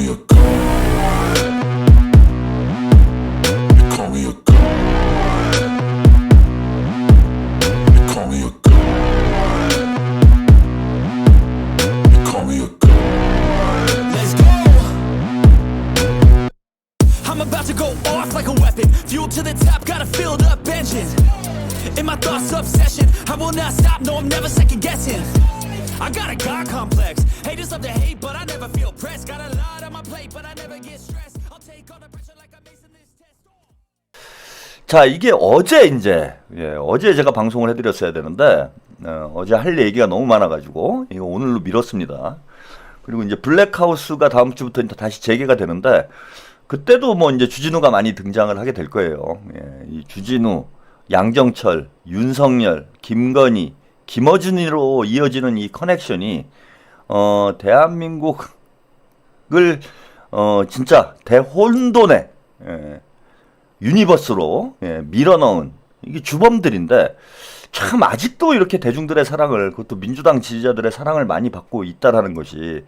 me a god. You call me a god. You call me a god. You call me a god. Let's go. I'm about to go off like a weapon. Fuel to the top, got a filled up engine. In my thoughts, obsession. I will not stop, no, I'm never second guessing. I got a God complex. Haters love to hate, but I never feel pressed. Got a lot on my plate, but I never get stressed. I'll take all the pressure like I'm acing this test. 자, 이게 어제 이제 어제 제가 방송을 해드렸어야 되는데 어제 할 얘기가 너무 많아가지고 이거 오늘로 미뤘습니다. 그리고 이제 블랙하우스가 다음 주부터 이제 다시 재개가 되는데 그때도 뭐 이제 주진우가 많이 등장을 하게 될 거예요. 이 주진우, 양정철, 윤석열, 김건희, 김어준으로 이어지는 이 커넥션이 대한민국을 진짜 대혼돈의 유니버스로 밀어넣은 이게 주범들인데 참 아직도 이렇게 대중들의 사랑을 그것도 민주당 지지자들의 사랑을 많이 받고 있다라는 것이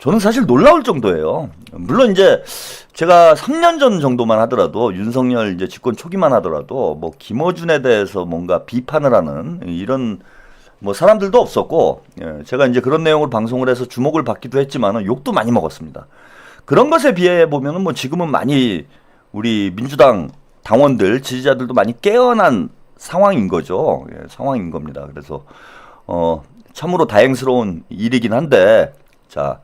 저는 사실 놀라울 정도예요. 물론 이제 제가 3년 전 정도만 하더라도 윤석열 이제 집권 초기만 하더라도 뭐 김어준에 대해서 뭔가 비판을 하는 이런 뭐 사람들도 없었고 제가 이제 그런 내용으로 방송을 해서 주목을 받기도 했지만은 욕도 많이 먹었습니다. 그런 것에 비해 보면은 뭐 지금은 많이 우리 민주당 당원들 지지자들도 많이 깨어난 상황인 거죠. 상황인 겁니다. 그래서 참으로 다행스러운 일이긴 한데 자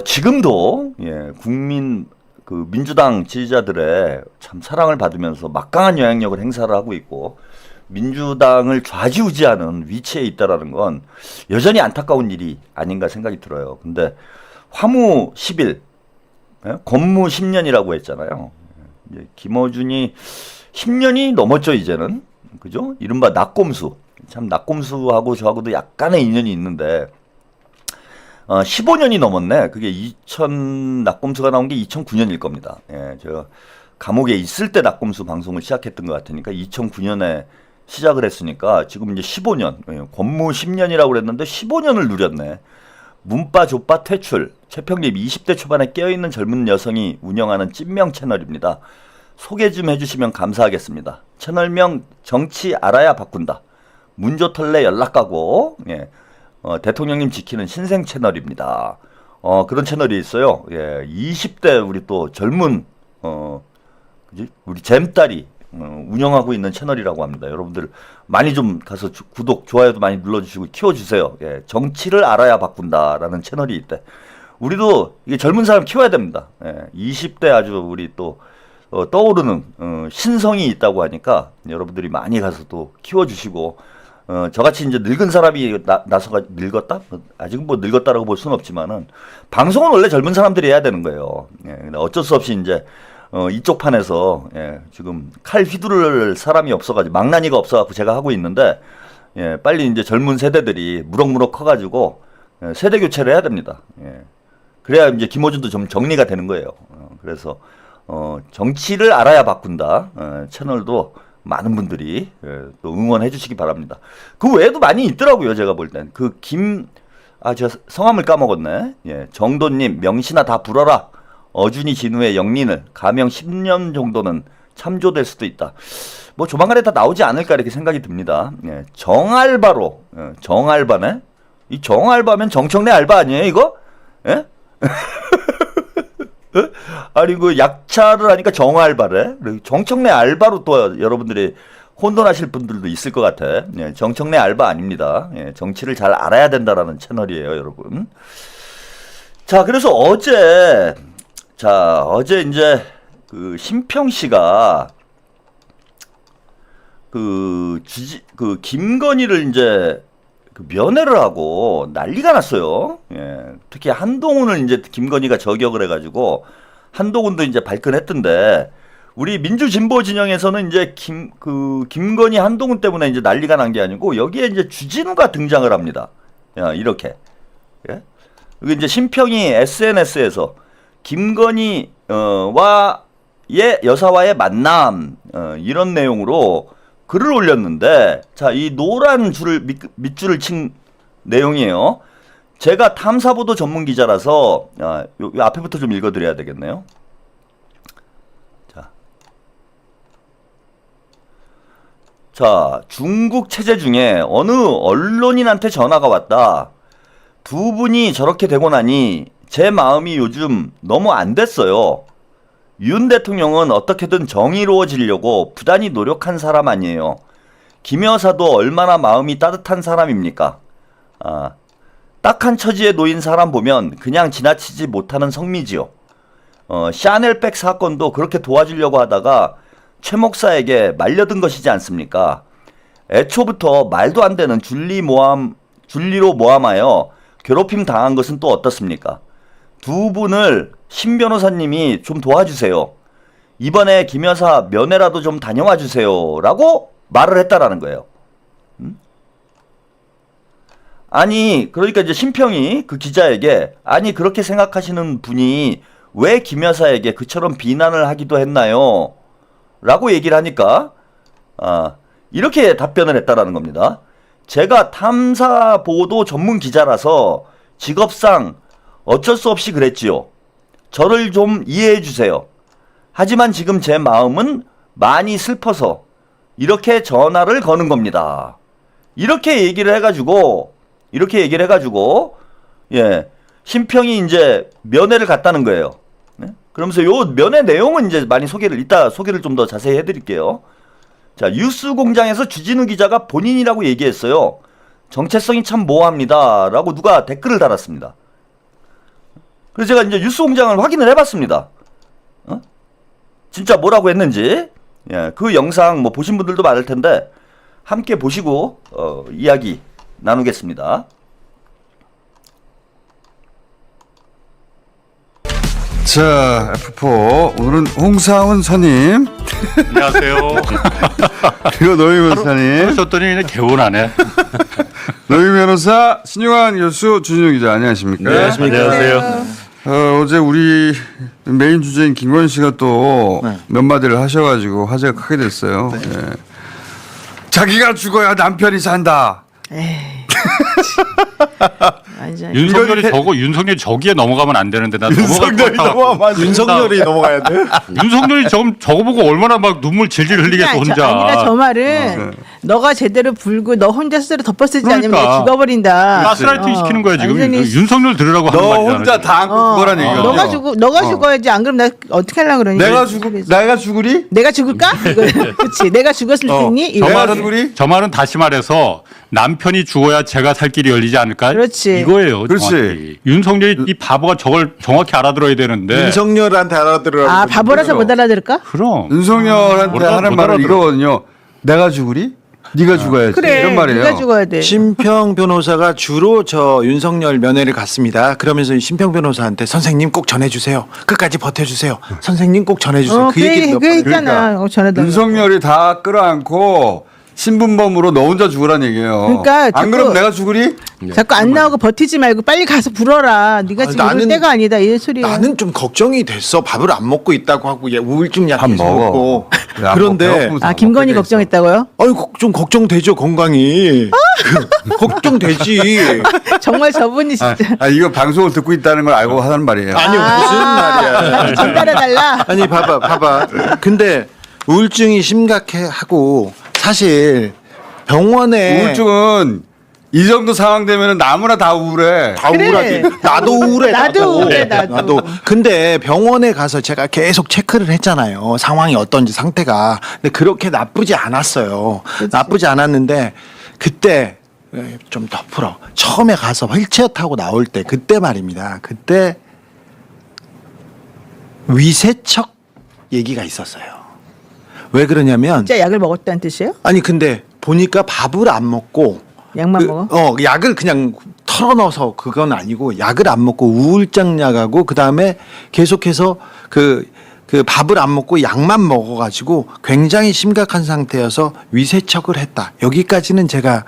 지금도 국민 그 민주당 지지자들의 참 사랑을 받으면서 막강한 영향력을 행사를 하고 있고 민주당을 좌지우지하는 위치에 있다라는 건 여전히 안타까운 일이 아닌가 생각이 들어요. 근데 화무 10일, 권무 10년이라고 했잖아요. 이제 김어준이 10년이 넘었죠, 이제는. 그죠? 이른바 낙곰수. 참 낙곰수하고 저하고도 약간의 인연이 있는데 15년이 넘었네. 그게 낙곰수가 나온 게 2009년일 겁니다. 제가 감옥에 있을 때 낙곰수 방송을 시작했던 것 같으니까 2009년에 시작을 했으니까 지금 이제 15년, 권무 10년이라고 그랬는데 15년을 누렸네. 문바 족바 퇴출, 최평립 20대 초반에 깨어있는 젊은 여성이 운영하는 찐명 채널입니다. 소개 좀 해주시면 감사하겠습니다. 채널명 정치 알아야 바꾼다. 문조털레 연락가고 대통령님 지키는 신생 채널입니다. 그런 채널이 있어요. 20대 우리 또 젊은 우리 잼딸이 운영하고 있는 채널이라고 합니다. 여러분들 많이 좀 가서 구독, 좋아요도 많이 눌러주시고 키워주세요. 정치를 알아야 바꾼다라는 채널이 있대. 우리도 이게 젊은 사람 키워야 됩니다. 20대 아주 우리 또 떠오르는 신성이 있다고 하니까 여러분들이 많이 가서 또 키워주시고 저같이 이제 늙은 사람이 나서가 늙었다? 아직은 뭐 늙었다라고 볼 수는 없지만은 방송은 원래 젊은 사람들이 해야 되는 거예요. 근데 어쩔 수 없이 이제 이쪽 판에서 지금 칼 휘두를 사람이 없어가지고 망나니가 없어가지고 제가 하고 있는데 빨리 이제 젊은 세대들이 무럭무럭 커가지고 세대 교체를 해야 됩니다. 그래야 이제 김어준도 좀 정리가 되는 거예요. 그래서 정치를 알아야 바꾼다 채널도 많은 분들이 또 응원해 주시기 바랍니다. 그 외에도 많이 있더라고요. 제가 볼 땐 제가 성함을 까먹었네. 정도님 명신아 다 불어라. 어준이 진우의 영린을 가명 10년 정도는 참조될 수도 있다. 뭐 조만간에 다 나오지 않을까 이렇게 생각이 듭니다. 정알바로 정알바네. 이 정알바면 정청래 알바 아니에요 이거? 아니 그 약차를 하니까 정알바래. 정청래 알바로 또 여러분들이 혼돈하실 분들도 있을 것 같아. 정청래 알바 아닙니다. 정치를 잘 알아야 된다라는 채널이에요, 여러분. 자, 그래서 어제 이제 그 심평 씨가 그 김건희를 이제 면회를 하고 난리가 났어요. 특히 한동훈을 이제 김건희가 저격을 해가지고 한동훈도 이제 발끈했던데 우리 민주진보 진영에서는 이제 김건희 한동훈 때문에 이제 난리가 난 게 아니고 여기에 이제 주진우가 등장을 합니다. 이렇게. 여기 이제 심평이 SNS에서 김건희 여사와의 만남 이런 내용으로 글을 올렸는데 자, 이 노란 줄을 밑줄을 친 내용이에요. 제가 탐사보도 전문 기자라서 요 앞에부터 좀 읽어드려야 되겠네요. 자, 중국 체제 중에 어느 언론인한테 전화가 왔다. 두 분이 저렇게 되고 나니 제 마음이 요즘 너무 안 됐어요. 윤 대통령은 어떻게든 정의로워지려고 부단히 노력한 사람 아니에요. 김 여사도 얼마나 마음이 따뜻한 사람입니까? 딱한 처지에 놓인 사람 보면 그냥 지나치지 못하는 성미지요. 샤넬백 사건도 그렇게 도와주려고 하다가 최 목사에게 말려든 것이지 않습니까? 애초부터 말도 안 되는 줄리로 모함하여 괴롭힘 당한 것은 또 어떻습니까? 두 분을 신 변호사님이 좀 도와주세요. 이번에 김 여사 면회라도 좀 다녀와 주세요. 라고 말을 했다라는 거예요. 아니, 그러니까 이제 신평이 그 기자에게 아니, 그렇게 생각하시는 분이 왜 김 여사에게 그처럼 비난을 하기도 했나요? 라고 얘기를 하니까 이렇게 답변을 했다라는 겁니다. 제가 탐사보도 전문 기자라서 직업상 어쩔 수 없이 그랬지요. 저를 좀 이해해 주세요. 하지만 지금 제 마음은 많이 슬퍼서 이렇게 전화를 거는 겁니다. 이렇게 얘기를 해가지고 예, 신평이 이제 면회를 갔다는 거예요. 네? 그러면서 요 면회 내용은 이제 많이 이따 소개를 좀 더 자세히 해드릴게요. 자, 뉴스공장에서 주진우 기자가 본인이라고 얘기했어요. 정체성이 참 모호합니다. 라고 누가 댓글을 달았습니다. 그래서 제가 이제 뉴스공장을 확인을 해봤습니다. 진짜 뭐라고 했는지. 예, 그 영상 뭐 보신 분들도 많을 텐데 함께 보시고 이야기 나누겠습니다. 자, F4 오늘은 홍사훈 선임 안녕하세요. 그리고 노희 변호사님, 줬더니 그냥 개운하네. 노희 변호사, 신용환 교수, 주진우 기자 안녕하십니까? 네, 안녕하세요. 어제 우리 메인 주제인 김건희 씨가 또 몇 마디를 하셔가지고 화제가 크게 됐어요. 예. 자기가 죽어야 남편이 산다. 윤석열이 저기에 넘어가면 안 되는데 나 윤석열이 윤석열이 넘어가야 돼. 윤석열이 저거 보고 얼마나 막 눈물 질질 흘리겠어 혼자. 아니라 저 말은 너가 제대로 불고 너 혼자 스스로 덮어쓰지 그러니까. 않으면 내가 죽어버린다. 가스라이팅 시키는 거야 지금. 완전히 윤석열 들으라고 하는 너 말이잖아. 혼자 다 안고 그거란 얘기야. 너가 죽어야지. 안 그러면 나 어떻게 하려고 그러니? 내가 죽으리? 내가 죽을까? 그렇지. 내가 죽었을 테니 저 말은 다시 말해서 남편이 죽어야 제가 살 길이 열리지 않을까? 그렇지. 이거예요. 그렇지. 정확히. 윤석열이 이 바보가 저걸 정확히 알아들어야 되는데. 윤석열한테 알아들으라고. 아 바보라서 못 알아들을까? 그럼. 윤석열한테 하는 말은 이거거든요. 내가 죽으리? 네가 죽어야지. 그래. 이런 말이에요. 네가 죽어야 돼. 심평 변호사가 주로 저 윤석열 면회를 갔습니다. 그러면서 심평 변호사한테 선생님 꼭 전해주세요. 끝까지 버텨주세요. 선생님 꼭 전해주세요. 그 얘기 몇 번. 있잖아. 전해달라고. 윤석열이 다 끌어안고 신분범으로 너 혼자 죽으란 얘기예요. 그러니까 안 그러면 내가 죽으리? 자꾸 안 나오고 버티지 말고 빨리 가서 불어라. 네가 지금 이럴 때가 아니다. 이 소리야. 나는 좀 걱정이 됐어. 밥을 안 먹고 있다고 하고 우울증 약 계속 먹어. 먹고. 야, 그런데 아 김건희 걱정했다고요? 아니 좀 걱정되죠 건강이. 걱정되지. 정말 저분이 진짜. 이거 방송을 듣고 있다는 걸 알고 하는 말이에요. 아니 무슨 말이야. 전달해달라. 아니 봐봐. 근데 우울증이 심각해하고 사실 병원에 우울증은 이 정도 상황 되면 아무나 다 우울해. 다 그래. 우울하지. 나도 우울해. 나도 우울해, 나도. 근데 병원에 가서 제가 계속 체크를 했잖아요. 상황이 어떤지 상태가. 근데 그렇게 나쁘지 않았어요. 나쁘지 않았는데 그때 좀 더 풀어. 처음에 가서 휠체어 타고 나올 때 그때 말입니다. 그때 위세척 얘기가 있었어요. 왜 그러냐면 진짜 약을 먹었다는 뜻이에요? 아니 근데 보니까 밥을 안 먹고 약만 먹어? 약을 그냥 털어넣어서 그건 아니고 약을 안 먹고 우울증 약하고 그다음에 계속해서 그 밥을 안 먹고 약만 먹어가지고 굉장히 심각한 상태여서 위세척을 했다. 여기까지는 제가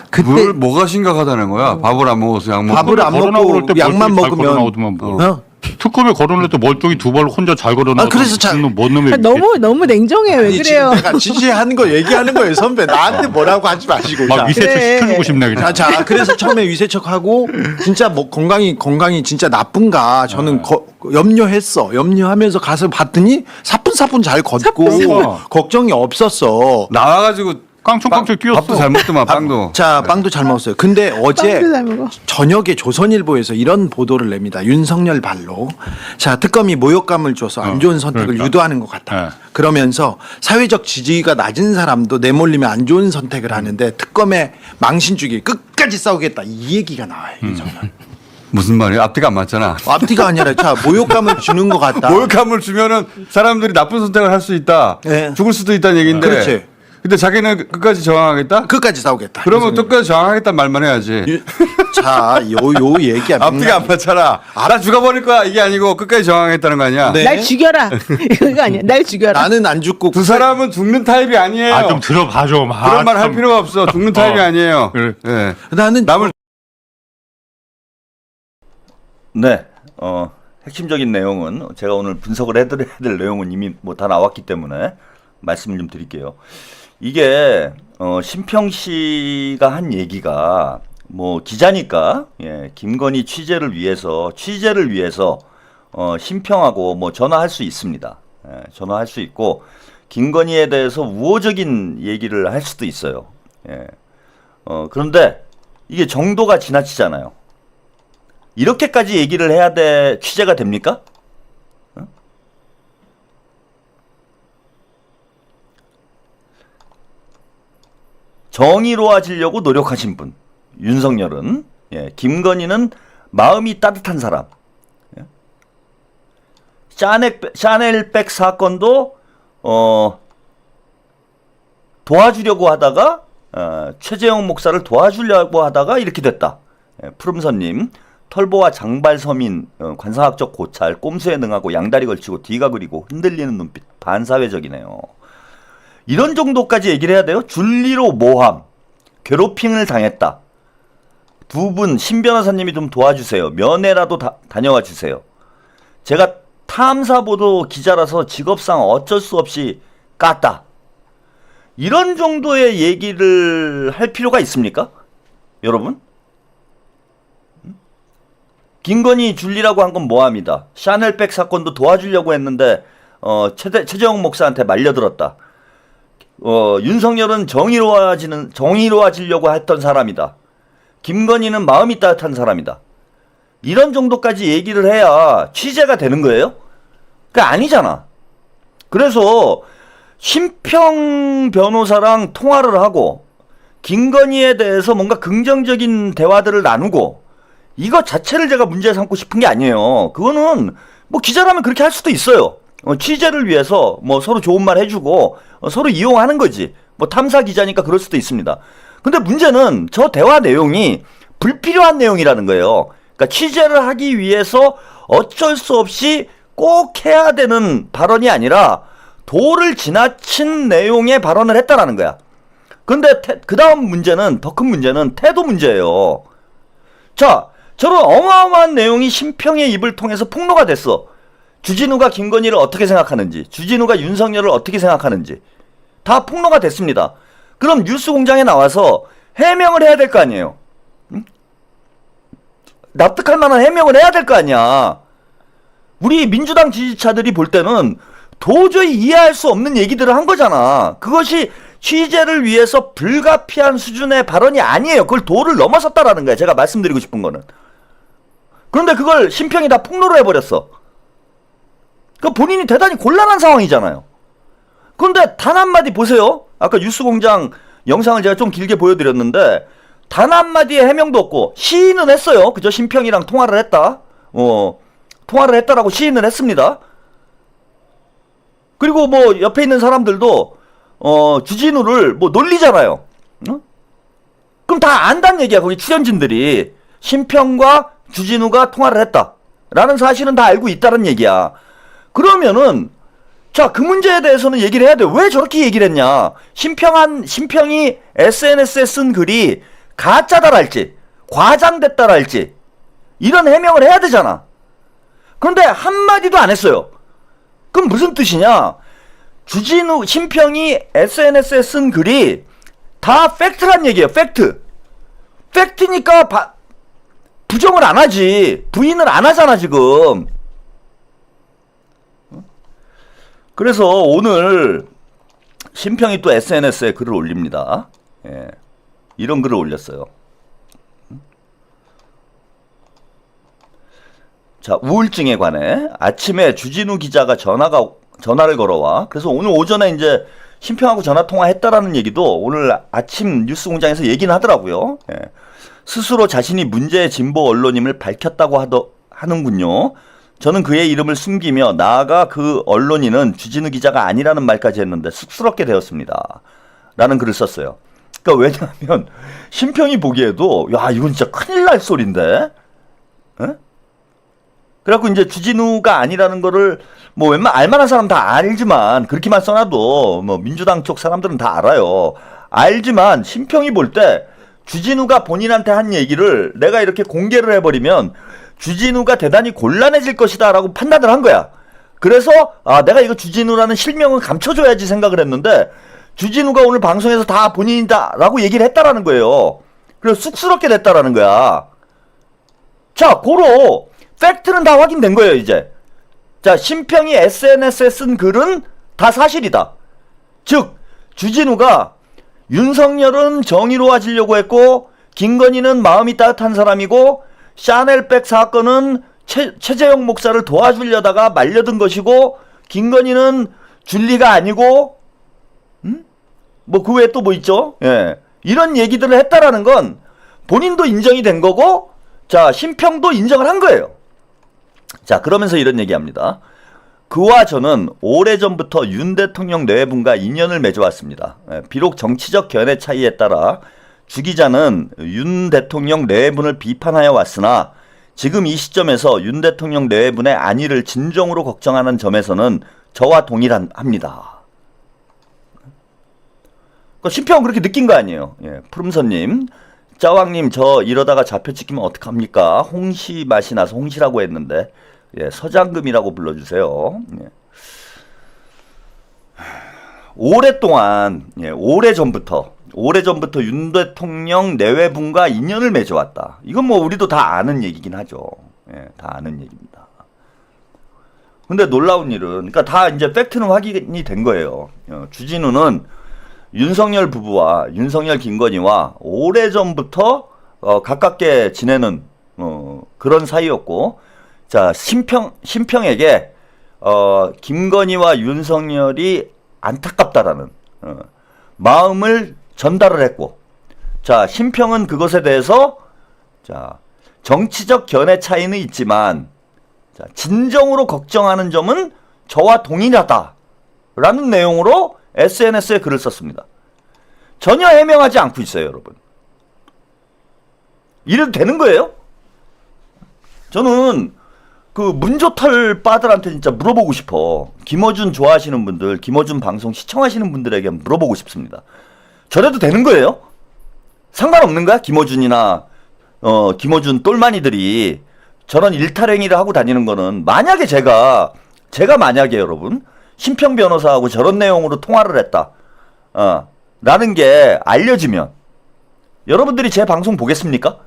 그때 뭐가 심각하다는 거야? 밥을 안 먹어서 약 먹고. 밥을 안 코로나 먹고 그럴 때 약만 벌써 잘 코로나 먹으면 오더만 뭐. 특검에 거론해도 멀쩡히 두 발 혼자 잘 걸어놔. 그래서 뭔 놈의 너무 냉정해요. 왜 아니, 그래요? 지금 내가 지지하는 거 얘기하는 거예요, 선배. 나한테 뭐라고 하지 마시고. 막 자, 위세척 그래. 시켜주고 싶네 그냥. 자, 그래서 처음에 위세척하고 진짜 뭐 건강이 진짜 나쁜가 저는 염려하면서 가서 봤더니 사뿐사뿐 잘 걷고 걱정이 없었어. 나와가지고 깡총깡총 뛰었어. 밥도 잘 먹더만 빵도. 자, 빵도 잘 먹었어요. 근데 어제 빵도 잘 먹어. 저녁에 조선일보에서 이런 보도를 냅니다. 윤석열 발로. 자, 특검이 모욕감을 줘서 안 좋은 선택을 그러니까. 유도하는 것 같다. 네. 그러면서 사회적 지지가 낮은 사람도 내몰리면 안 좋은 선택을 하는데 특검에 망신 주기 끝까지 싸우겠다. 이 얘기가 나와요. 정말. 무슨 말이야? 앞뒤가 안 맞잖아. 앞뒤가 아니라 자, 모욕감을 주는 것 같다. 모욕감을 주면은 사람들이 나쁜 선택을 할 수 있다. 네. 죽을 수도 있다는 얘기인데. 그렇지. 근데 자기는 끝까지 저항하겠다? 끝까지 싸우겠다. 그러면 끝까지 저항하겠다는 말만 해야지. 자, 요 얘기야. 앞뒤가 안 맞잖아. 나 죽어버릴 거야. 이게 아니고 끝까지 저항하겠다는 거 아니야? 네. 날 죽여라. 이거 아니야. 날 죽여라. 나는 안 죽고 두 사람은 죽는 타입이 아니에요. 아 좀 들어봐 좀. 그런 말 할 필요가 없어. 죽는 타입이 아니에요. 그래. 예. 나는 남을 네, 핵심적인 내용은 제가 오늘 분석을 해드려야 될 내용은 이미 뭐 다 나왔기 때문에 말씀을 좀 드릴게요. 이게 심평 씨가 한 얘기가 뭐 기자니까 김건희 취재를 위해서 심평하고 뭐 전화할 수 있습니다. 전화할 수 있고 김건희에 대해서 우호적인 얘기를 할 수도 있어요. 그런데 이게 정도가 지나치잖아요. 이렇게까지 얘기를 해야 취재가 됩니까? 정의로워지려고 노력하신 분 윤석열은, 김건희는 마음이 따뜻한 사람. 샤넬백 사건도 도와주려고 하다가 최재형 목사를 도와주려고 하다가 이렇게 됐다. 푸름선님, 털보와 장발서민, 관상학적 고찰, 꼼수에 능하고 양다리 걸치고 뒤가 그리고 흔들리는 눈빛, 반사회적이네요. 이런 정도까지 얘기를 해야 돼요? 줄리로 모함, 괴롭힘을 당했다. 두 분, 신 변호사님이 좀 도와주세요. 면회라도 다녀와 주세요. 제가 탐사보도 기자라서 직업상 어쩔 수 없이 깠다. 이런 정도의 얘기를 할 필요가 있습니까? 여러분? 김건희 줄리라고 한 건 모함이다. 샤넬백 사건도 도와주려고 했는데 최재형 목사한테 말려들었다. 윤석열은 정의로워지려고 했던 사람이다. 김건희는 마음이 따뜻한 사람이다. 이런 정도까지 얘기를 해야 취재가 되는 거예요? 그게 아니잖아. 그래서 심평 변호사랑 통화를 하고 김건희에 대해서 뭔가 긍정적인 대화들을 나누고 이거 자체를 제가 문제 삼고 싶은 게 아니에요. 그거는 뭐 기자라면 그렇게 할 수도 있어요. 취재를 위해서 뭐 서로 좋은 말 해주고 서로 이용하는 거지. 뭐 탐사 기자니까 그럴 수도 있습니다. 근데 문제는 저 대화 내용이 불필요한 내용이라는 거예요. 그러니까 취재를 하기 위해서 어쩔 수 없이 꼭 해야 되는 발언이 아니라 도를 지나친 내용의 발언을 했다라는 거야. 근데 그 다음 문제는, 더 큰 문제는 태도 문제예요. 자, 저런 어마어마한 내용이 심평의 입을 통해서 폭로가 됐어. 주진우가 김건희를 어떻게 생각하는지, 주진우가 윤석열을 어떻게 생각하는지 다 폭로가 됐습니다. 그럼 뉴스공장에 나와서 해명을 해야 될 거 아니에요. 응? 납득할 만한 해명을 해야 될 거 아니야. 우리 민주당 지지자들이 볼 때는 도저히 이해할 수 없는 얘기들을 한 거잖아. 그것이 취재를 위해서 불가피한 수준의 발언이 아니에요. 그걸 도를 넘어섰다라는 거야. 제가 말씀드리고 싶은 거는. 그런데 그걸 심평이 다 폭로를 해버렸어. 그 본인이 대단히 곤란한 상황이잖아요. 그런데 단 한마디 보세요. 아까 뉴스공장 영상을 제가 좀 길게 보여드렸는데 단 한마디의 해명도 없고 시인은 했어요. 그저 심평이랑 통화를 했다. 통화를 했다라고 시인을 했습니다. 그리고 뭐 옆에 있는 사람들도 주진우를 뭐 놀리잖아요. 응? 그럼 다 안다는 얘기야. 거기 출연진들이 심평과 주진우가 통화를 했다라는 사실은 다 알고 있다는 얘기야. 그러면은 자, 그 문제에 대해서는 얘기를 해야 돼. 왜 저렇게 얘기를 했냐? 심평이 SNS에 쓴 글이 가짜다랄지 과장됐다랄지 이런 해명을 해야 되잖아. 그런데 한마디도 안 했어요. 그럼 무슨 뜻이냐? 주진우, 심평이 SNS에 쓴 글이 다 팩트란 얘기예요. 팩트. 팩트니까 부정을 안 하지. 부인을 안 하잖아 지금. 그래서 오늘 심평이 또 SNS에 글을 올립니다. 예. 이런 글을 올렸어요. 자, 우울증에 관해 아침에 주진우 기자가 전화를 걸어와. 그래서 오늘 오전에 이제 심평하고 전화 통화했다라는 얘기도 오늘 아침 뉴스공장에서 얘기는 하더라고요. 예. 스스로 자신이 문제의 진보 언론임을 밝혔다고 하는군요. 저는 그의 이름을 숨기며 나아가 그 언론인은 주진우 기자가 아니라는 말까지 했는데 쑥스럽게 되었습니다. 라는 글을 썼어요. 그러니까 왜냐하면 심평이 보기에도 야 이건 진짜 큰일 날 소린데. 에? 그래갖고 이제 주진우가 아니라는 거를 뭐 웬만 알만한 사람 다 알지만 그렇게만 써놔도 뭐 민주당 쪽 사람들은 다 알아요. 알지만 심평이 볼 때 주진우가 본인한테 한 얘기를 내가 이렇게 공개를 해버리면 주진우가 대단히 곤란해질 것이다 라고 판단을 한 거야. 그래서 내가 이거 주진우라는 실명을 감춰줘야지 생각을 했는데 주진우가 오늘 방송에서 다 본인이다 라고 얘기를 했다라는 거예요. 그래서 쑥스럽게 됐다라는 거야. 자, 고로 팩트는 다 확인된 거예요 이제. 자, 심평이 SNS에 쓴 글은 다 사실이다. 즉 주진우가 윤석열은 정의로워지려고 했고 김건희는 마음이 따뜻한 사람이고 샤넬백 사건은 최재형 목사를 도와주려다가 말려든 것이고 김건희는 줄리가 아니고 뭐 그 외에 또 뭐 있죠? 예. 이런 얘기들을 했다라는 건 본인도 인정이 된 거고 자 심평도 인정을 한 거예요. 자 그러면서 이런 얘기합니다. 그와 저는 오래전부터 윤 대통령 내외분과 인연을 맺어왔습니다. 비록 정치적 견해 차이에 따라 주 기자는 윤 대통령 내외분을 비판하여 왔으나 지금 이 시점에서 윤 대통령 내외분의 안위를 진정으로 걱정하는 점에서는 저와 동일합니다. 심평은 그렇게 느낀 거 아니에요. 예, 푸름선님, 짜왕님 저 이러다가 잡혀 찍히면 어떡합니까? 홍시 맛이 나서 홍시라고 했는데 예, 서장금이라고 불러주세요. 예. 오랫동안 오래전부터 윤 대통령 내외분과 인연을 맺어왔다. 이건 뭐 우리도 다 아는 얘기긴 하죠. 예, 다 아는 얘기입니다. 근데 놀라운 일은 그러니까 다 이제 팩트는 확인이 된 거예요. 주진우는 윤석열 부부와 윤석열 김건희와 오래전부터 가깝게 지내는 그런 사이였고 자 심평에게 김건희와 윤석열이 안타깝다라는 마음을 전달을 했고 자 심평은 그것에 대해서 자 정치적 견해 차이는 있지만 자, 진정으로 걱정하는 점은 저와 동일하다라는 내용으로 SNS에 글을 썼습니다. 전혀 해명하지 않고 있어요, 여러분. 이래도 되는 거예요? 저는 그 문조털 빠들한테 진짜 물어보고 싶어. 김어준 좋아하시는 분들, 김어준 방송 시청하시는 분들에게 물어보고 싶습니다. 저래도 되는 거예요? 상관없는 거야? 김어준이나 김어준 똘마니들이 저런 일탈행위를 하고 다니는 거는 만약에 제가 만약에 여러분 심평 변호사하고 저런 내용으로 통화를 했다 라는 게 알려지면 여러분들이 제 방송 보겠습니까?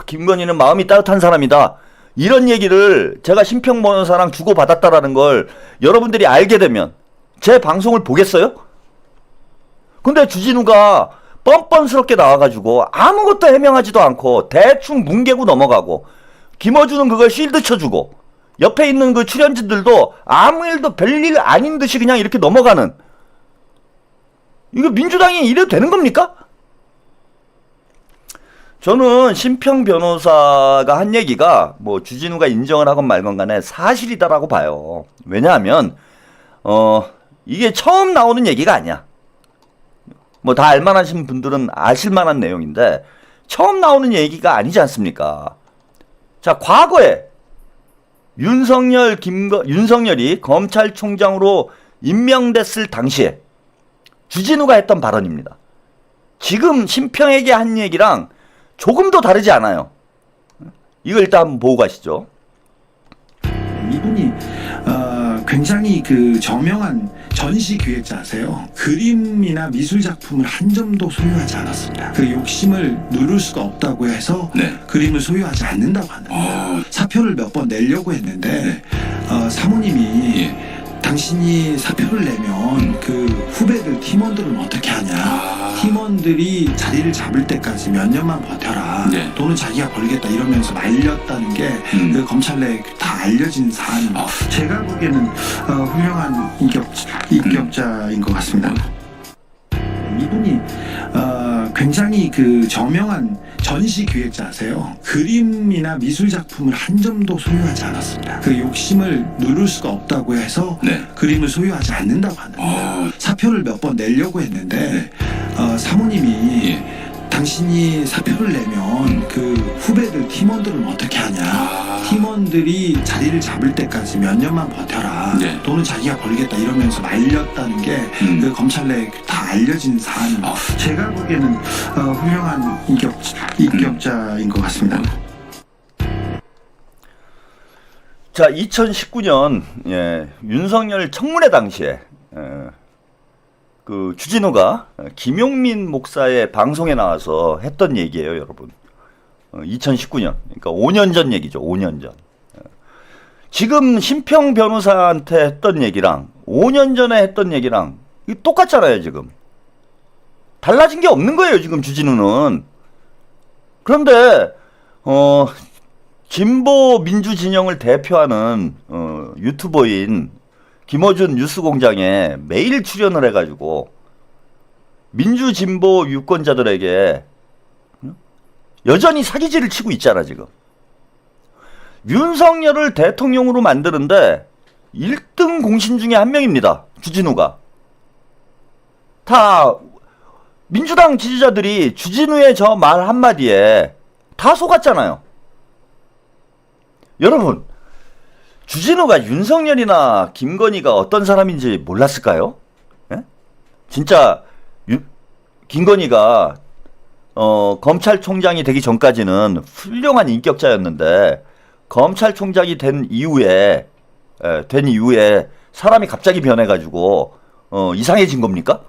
김건희는 마음이 따뜻한 사람이다 이런 얘기를 제가 심평 변호사랑 주고받았다라는 걸 여러분들이 알게 되면 제 방송을 보겠어요? 근데 주진우가 뻔뻔스럽게 나와가지고 아무것도 해명하지도 않고 대충 뭉개고 넘어가고 김어준은 그걸 실드 쳐주고 옆에 있는 그 출연진들도 아무 일도 별일 아닌 듯이 그냥 이렇게 넘어가는 이거 민주당이 이래도 되는 겁니까? 저는 심평 변호사가 한 얘기가 뭐 주진우가 인정을 하건 말건 간에 사실이다라고 봐요. 왜냐하면 이게 처음 나오는 얘기가 아니야. 뭐 다 알만하신 분들은 아실만한 내용인데 처음 나오는 얘기가 아니지 않습니까? 자, 과거에 윤석열이 검찰총장으로 임명됐을 당시에 주진우가 했던 발언입니다. 지금 심평에게 한 얘기랑 조금도 다르지 않아요. 이거 일단 한번 보고 가시죠. 이분이 굉장히 그 저명한 전시 기획자세요. 그림이나 미술 작품을 한 점도 소유하지 않았습니다. 그 욕심을 누를 수가 없다고 해서 그림을 소유하지 않는다고 하는 거예요. 사표를 몇 번 내려고 했는데 사모님이 당신이 사표를 내면 그 후배들 팀원들은 어떻게 하냐. 팀원들이 자리를 잡을 때까지 몇 년만 버텨라. 돈은 자기가 벌겠다 이러면서 말렸다는 게 그 검찰 내에 다 알려진 사안입니다. 제가 보기에는 훌륭한 인격자인 것 같습니다. 이분이 굉장히 그 저명한 전시 기획자세요. 그림이나 미술 작품을 한 점도 소유하지 않았습니다. 그 욕심을 누를 수가 없다고 해서 그림을 소유하지 않는다고 하는 거예요. 사표를 몇 번 내려고 했는데 사모님이 당신이 사표를 내면 그 후배들 팀원들은 어떻게 하냐. 팀원들이 자리를 잡을 때까지 몇 년만 버텨라. 돈은 자기가 벌겠다 이러면서 말렸다는 게 그 검찰 내에 다 알려진 사안입니다. 제가 보기에는 훌륭한 인격자인 것 같습니다. 자, 2019년 윤석열 청문회 당시에 그 주진우가 김용민 목사의 방송에 나와서 했던 얘기예요, 여러분. 2019년, 그러니까 5년 전 얘기죠. 5년 전. 지금 심평 변호사한테 했던 얘기랑 5년 전에 했던 얘기랑 똑같잖아요, 지금. 달라진 게 없는 거예요, 지금 주진우는. 그런데 진보 민주 진영을 대표하는 유튜버인 김어준 뉴스공장에 매일 출연을 해가지고 민주 진보 유권자들에게 여전히 사기질을 치고 있잖아, 지금. 윤석열을 대통령으로 만드는데 1등 공신 중에 한 명입니다, 주진우가. 다 민주당 지지자들이 주진우의 저 말 한마디에 다 속았잖아요. 여러분, 주진우가 윤석열이나 김건희가 어떤 사람인지 몰랐을까요? 예? 진짜 김건희가 검찰총장이 되기 전까지는 훌륭한 인격자였는데 검찰총장이 된 이후에 사람이 갑자기 변해가지고 이상해진 겁니까?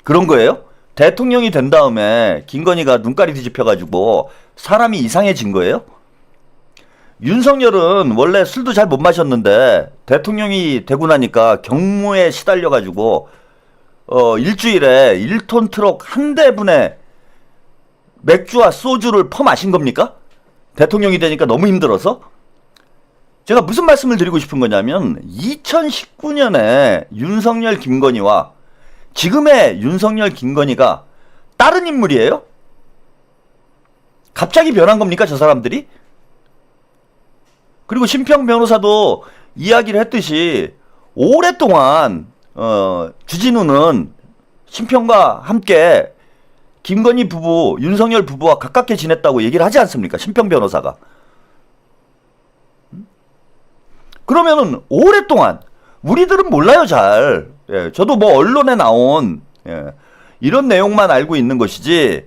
그런 거예요? 대통령이 된 다음에 김건희가 눈깔이 뒤집혀가지고 사람이 이상해진 거예요? 윤석열은 원래 술도 잘 못 마셨는데 대통령이 되고 나니까 경무에 시달려가지고 일주일에 1톤 트럭 한 대분의 맥주와 소주를 퍼마신 겁니까? 대통령이 되니까 너무 힘들어서? 제가 무슨 말씀을 드리고 싶은 거냐면 2019년에 윤석열 김건희와 지금의 윤석열 김건희가 다른 인물이에요? 갑자기 변한 겁니까, 저 사람들이? 그리고 심평 변호사도 이야기를 했듯이 오랫동안 주진우는 심평과 함께 김건희 부부, 윤석열 부부와 가깝게 지냈다고 얘기를 하지 않습니까? 심평 변호사가. 그러면은 오랫동안 우리들은 몰라요, 잘. 저도 뭐 언론에 나온 이런 내용만 알고 있는 것이지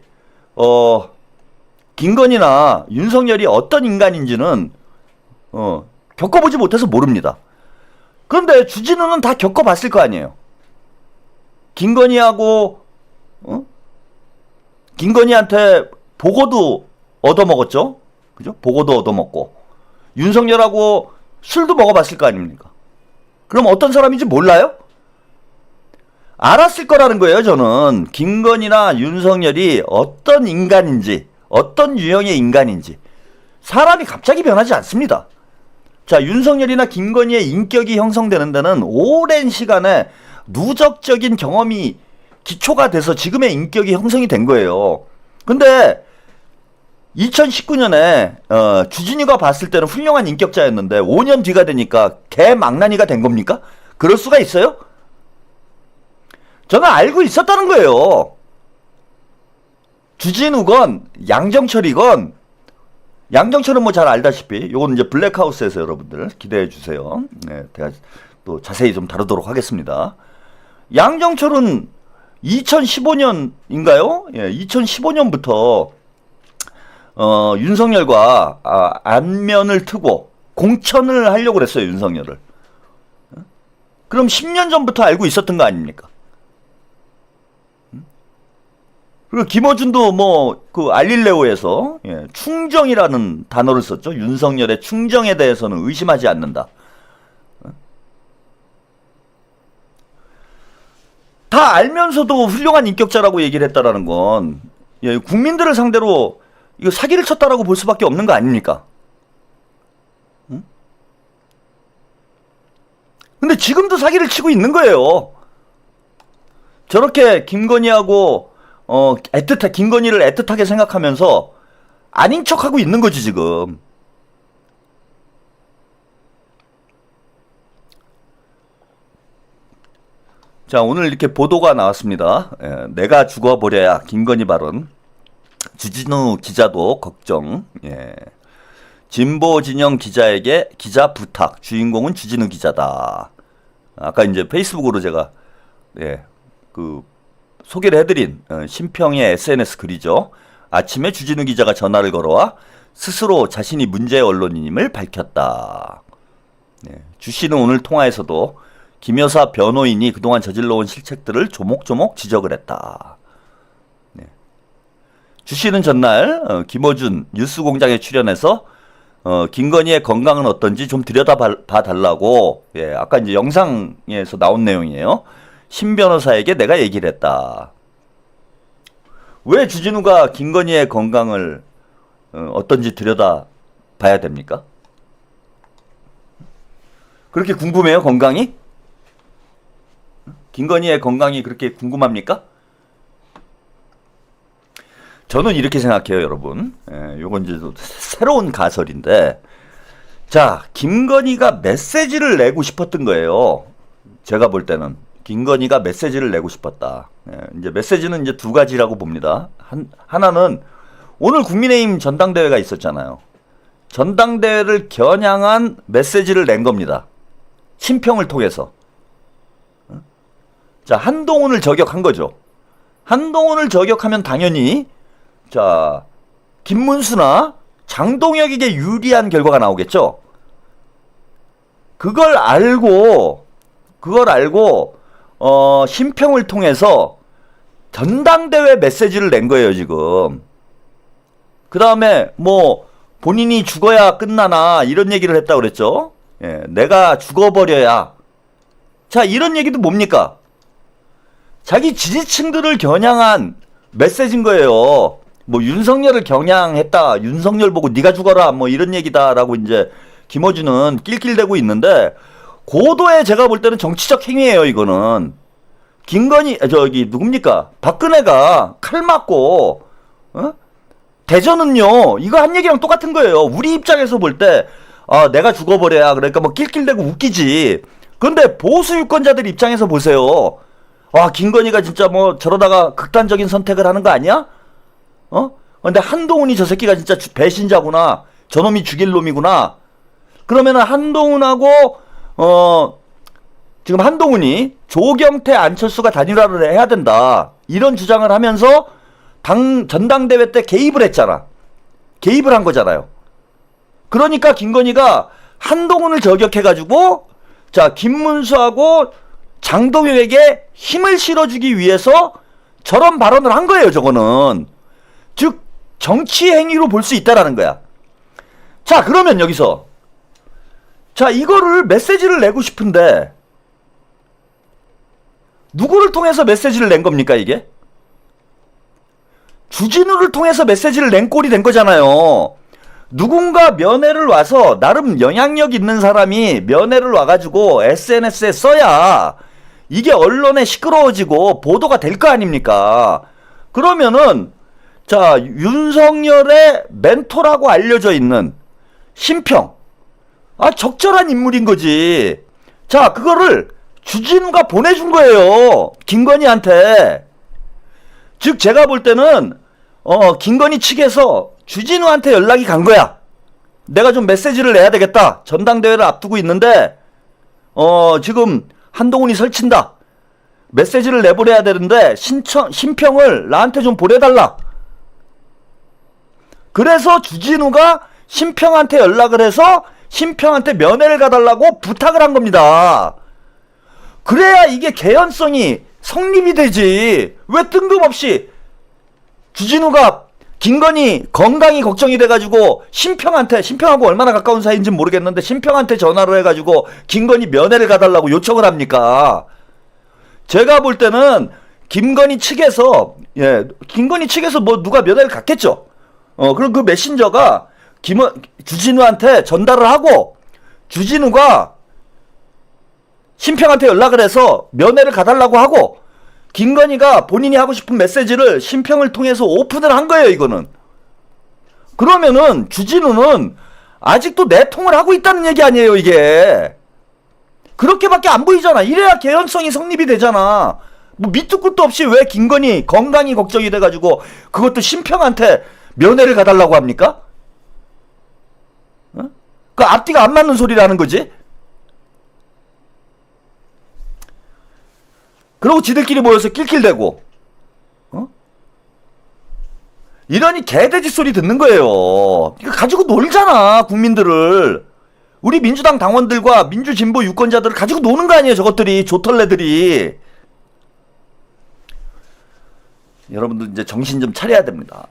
김건희나 윤석열이 어떤 인간인지는 겪어보지 못해서 모릅니다. 그런데 주진우는 다 겪어봤을 거 아니에요. 김건희하고 김건희한테 보고도 얻어먹었죠. 그죠? 보고도 얻어먹고 윤석열하고 술도 먹어봤을 거 아닙니까? 그럼 어떤 사람인지 몰라요? 알았을 거라는 거예요, 저는. 김건희나 윤석열이 어떤 인간인지, 어떤 유형의 인간인지. 사람이 갑자기 변하지 않습니다. 자, 윤석열이나 김건희의 인격이 형성되는 데는 오랜 시간에 누적적인 경험이 기초가 돼서 지금의 인격이 형성이 된 거예요. 근데 2019년에 주진우가 봤을 때는 훌륭한 인격자였는데 5년 뒤가 되니까 개망나니가 된 겁니까? 그럴 수가 있어요? 저는 알고 있었다는 거예요. 주진우건 양정철이건, 양정철은 뭐 잘 알다시피 요건 이제 블랙하우스에서 여러분들 기대해 주세요. 네, 제가 또 자세히 좀 다루도록 하겠습니다. 양정철은 2015년인가요? 예, 2015년부터 윤석열과 안면을 트고 공천을 하려고 그랬어요, 윤석열을. 그럼 10년 전부터 알고 있었던 거 아닙니까? 그리고 김어준도 뭐 그 알릴레오에서 충정이라는 단어를 썼죠. 윤석열의 충정에 대해서는 의심하지 않는다. 다 알면서도 훌륭한 인격자라고 얘기를 했다라는 건 국민들을 상대로 이거 사기를 쳤다라고 볼 수밖에 없는 거 아닙니까? 근데 지금도 사기를 치고 있는 거예요. 저렇게 김건희하고 김건희를 애틋하게 생각하면서 아닌 척하고 있는 거지 지금. 자, 오늘 이렇게 보도가 나왔습니다. 내가 죽어버려야 김건희 발언. 주진우 기자도 걱정. 진보 진영 기자에게 기자 부탁. 주인공은 주진우 기자다. 아까 이제 페이스북으로 제가 소개를 해드린 신평의 SNS 글이죠. 아침에 주진우 기자가 전화를 걸어와 스스로 자신이 문제의 언론인임을 밝혔다. 주 씨는 오늘 통화에서도 김 여사 변호인이 그동안 저질러온 실책들을 조목조목 지적을 했다. 주 씨는 전날 김어준 뉴스공장에 출연해서 김건희의 건강은 어떤지 좀 들여다봐 달라고 아까 이제 영상에서 나온 내용이에요. 신 변호사에게 내가 얘기를 했다. 왜 주진우가 김건희의 건강을 어떤지 들여다봐야 됩니까? 그렇게 궁금해요, 건강이? 김건희의 건강이 그렇게 궁금합니까? 저는 이렇게 생각해요, 여러분. 요건 이제 새로운 가설인데, 자, 김건희가 메시지를 내고 싶었던 거예요. 제가 볼 때는 김건희가 메시지를 내고 싶었다. 이제 메시지는 이제 두 가지라고 봅니다. 하나는 오늘 국민의힘 전당대회가 있었잖아요. 전당대회를 겨냥한 메시지를 낸 겁니다. 심평을 통해서. 자, 한동훈을 저격한 거죠. 한동훈을 저격하면 당연히 자, 김문수나 장동혁에게 유리한 결과가 나오겠죠. 그걸 알고 심평을 통해서 전당대회 메시지를 낸 거예요, 지금. 그 다음에 뭐 본인이 죽어야 끝나나 이런 얘기를 했다고 그랬죠. 내가 죽어버려야. 자, 이런 얘기도 뭡니까? 자기 지지층들을 겨냥한 메시지인 거예요. 뭐 윤석열을 겨냥했다. 윤석열 보고 네가 죽어라. 뭐 이런 얘기다라고 이제 김어준은 낄낄대고 있는데 고도의 제가 볼 때는 정치적 행위예요, 이거는. 김건희 누굽니까? 박근혜가 칼 맞고 대전은요. 이거 한 얘기랑 똑같은 거예요. 우리 입장에서 볼 때 내가 죽어버려야 그러니까 뭐 낄낄대고 웃기지. 그런데 보수 유권자들 입장에서 보세요. 김건희가 진짜 뭐 저러다가 극단적인 선택을 하는 거 아니야? 근데 한동훈이 저 새끼가 진짜 배신자구나. 저놈이 죽일 놈이구나. 그러면은 한동훈하고 지금 한동훈이 조경태 안철수가 단일화를 해야 된다. 이런 주장을 하면서 전당대회 때 개입을 했잖아. 개입을 한 거잖아요. 그러니까 김건희가 한동훈을 저격해가지고 자, 김문수하고 장동혁에게 힘을 실어주기 위해서 저런 발언을 한 거예요, 저거는. 즉, 정치 행위로 볼 수 있다라는 거야. 자, 그러면 여기서. 자, 이거를 메시지를 내고 싶은데, 누구를 통해서 메시지를 낸 겁니까, 이게? 주진우를 통해서 메시지를 낸 꼴이 된 거잖아요. 누군가 면회를 와서, 나름 영향력 있는 사람이 면회를 와가지고 SNS에 써야, 이게 언론에 시끄러워지고 보도가 될 거 아닙니까? 그러면은 자, 윤석열의 멘토라고 알려져 있는 심평. 적절한 인물인 거지. 자, 그거를 주진우가 보내준 거예요. 김건희한테. 즉, 제가 볼 때는 김건희 측에서 주진우한테 연락이 간 거야. 내가 좀 메시지를 내야 되겠다. 전당대회를 앞두고 있는데 지금 한동훈이 설친다. 메시지를 내보내야 되는데 심평을 나한테 좀 보내달라. 그래서 주진우가 심평한테 연락을 해서 심평한테 면회를 가달라고 부탁을 한 겁니다. 그래야 이게 개연성이 성립이 되지. 왜 뜬금없이 주진우가 김건희 건강이 걱정이 돼가지고 심평하고 얼마나 가까운 사이인지는 모르겠는데 심평한테 전화를 해가지고 김건희 면회를 가달라고 요청을 합니까? 제가 볼 때는 김건희 측에서 뭐 누가 면회를 갔겠죠. 그럼 그 메신저가 주진우한테 전달을 하고 주진우가 심평한테 연락을 해서 면회를 가달라고 하고 김건희가 본인이 하고 싶은 메시지를 심평을 통해서 오픈을 한 거예요, 이거는. 그러면은 주진우는 아직도 내통을 하고 있다는 얘기 아니에요, 이게. 그렇게밖에 안 보이잖아. 이래야 개연성이 성립이 되잖아. 뭐 밑도 끝도 없이 왜 김건희 건강이 걱정이 돼가지고 그것도 심평한테 면회를 가달라고 합니까? 그 앞뒤가 안 맞는 소리라는 거지. 그러고 지들끼리 모여서 낄낄대고 이러니 개돼지 소리 듣는 거예요. 이거 가지고 놀잖아, 국민들을. 우리 민주당 당원들과 민주진보 유권자들을 가지고 노는 거 아니에요, 저것들이. 조털레들이. 여러분들 이제 정신 좀 차려야 됩니다.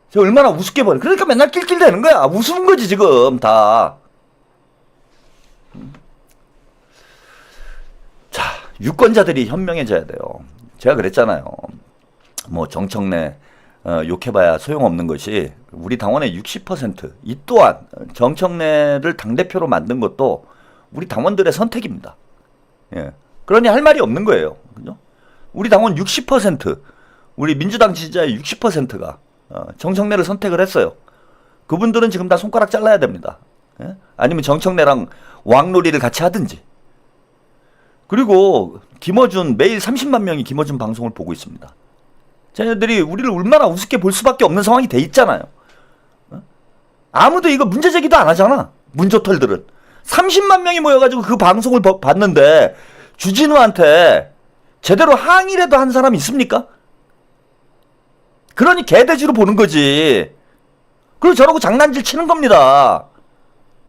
저 얼마나 우습게 보내. 그러니까 맨날 낄낄대는 거야. 우스운 거지 지금 다. 자, 유권자들이 현명해져야 돼요. 제가 그랬잖아요. 뭐 정청래 욕해봐야 소용없는 것이 우리 당원의 60%, 이 또한 정청래를 당대표로 만든 것도 우리 당원들의 선택입니다. 예. 그러니 할 말이 없는 거예요. 그죠? 우리 당원 60%, 우리 민주당 지지자의 60%가 정청래를 선택을 했어요. 그분들은 지금 다 손가락 잘라야 됩니다. 예? 아니면 정청래랑 왕놀이를 같이 하든지. 그리고 김어준, 매일 30만 명이 김어준 방송을 보고 있습니다. 쟤네들이 우리를 얼마나 우습게 볼 수밖에 없는 상황이 돼 있잖아요. 아무도 이거 문제 제기도 안 하잖아. 문조털들은. 30만 명이 모여가지고 그 방송을 봤는데 주진우한테 제대로 항의라도 한 사람이 있습니까? 그러니 개돼지로 보는 거지. 그리고 저러고 장난질 치는 겁니다.